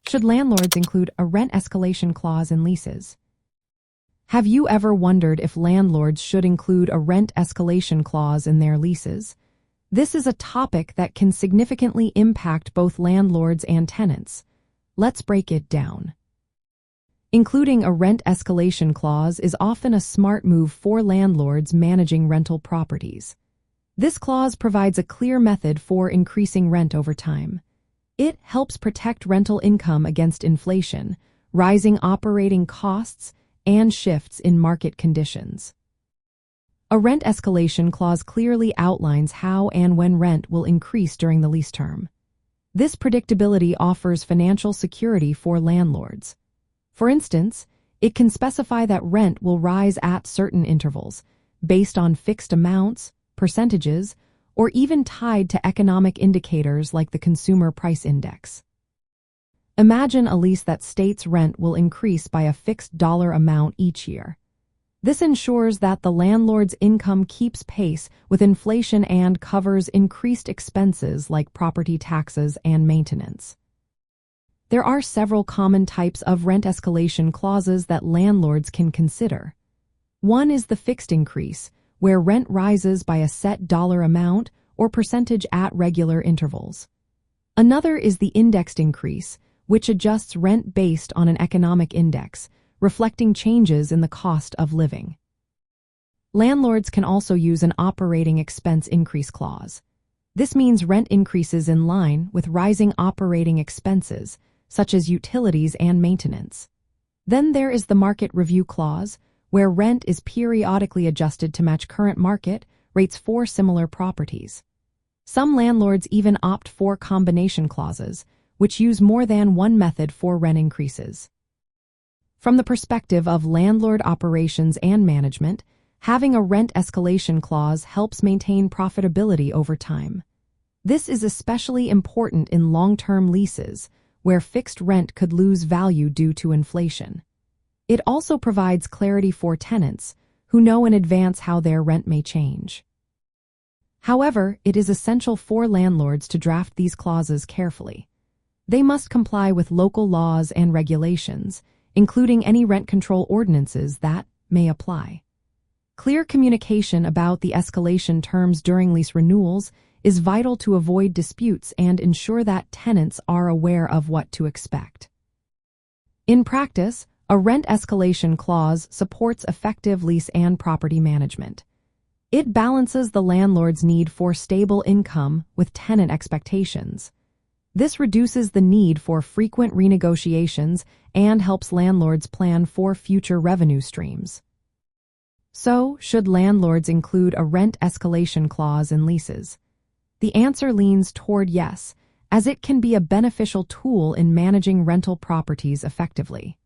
Should landlords include a rent escalation clause in leases? Have you ever wondered if landlords should include a rent escalation clause in their leases? This is a topic that can significantly impact both landlords and tenants. Let's break it down. Including a rent escalation clause is often a smart move for landlords managing rental properties. This clause provides a clear method for increasing rent over time. It helps protect rental income against inflation, rising operating costs, and shifts in market conditions. A rent escalation clause clearly outlines how and when rent will increase during the lease term. This predictability offers financial security for landlords. For instance, it can specify that rent will rise at certain intervals, based on fixed amounts, percentages, or even tied to economic indicators like the Consumer Price Index. Imagine a lease that states rent will increase by a fixed dollar amount each year. This ensures that the landlord's income keeps pace with inflation and covers increased expenses like property taxes and maintenance. There are several common types of rent escalation clauses that landlords can consider. One is the fixed increase, where rent rises by a set dollar amount or percentage at regular intervals. Another is the indexed increase, which adjusts rent based on an economic index, reflecting changes in the cost of living. Landlords can also use an operating expense increase clause. This means rent increases in line with rising operating expenses, such as utilities and maintenance. Then there is the market review clause, where rent is periodically adjusted to match current market rates for similar properties. Some landlords even opt for combination clauses, which use more than one method for rent increases. From the perspective of landlord operations and management, having a rent escalation clause helps maintain profitability over time. This is especially important in long-term leases, where fixed rent could lose value due to inflation. It also provides clarity for tenants, who know in advance how their rent may change. However, it is essential for landlords to draft these clauses carefully. They must comply with local laws and regulations, including any rent control ordinances that may apply. Clear communication about the escalation terms during lease renewals is vital to avoid disputes and ensure that tenants are aware of what to expect. In practice, a rent escalation clause supports effective lease and property management. It balances the landlord's need for stable income with tenant expectations. This reduces the need for frequent renegotiations and helps landlords plan for future revenue streams. So, should landlords include a rent escalation clause in leases? The answer leans toward yes, as it can be a beneficial tool in managing rental properties effectively.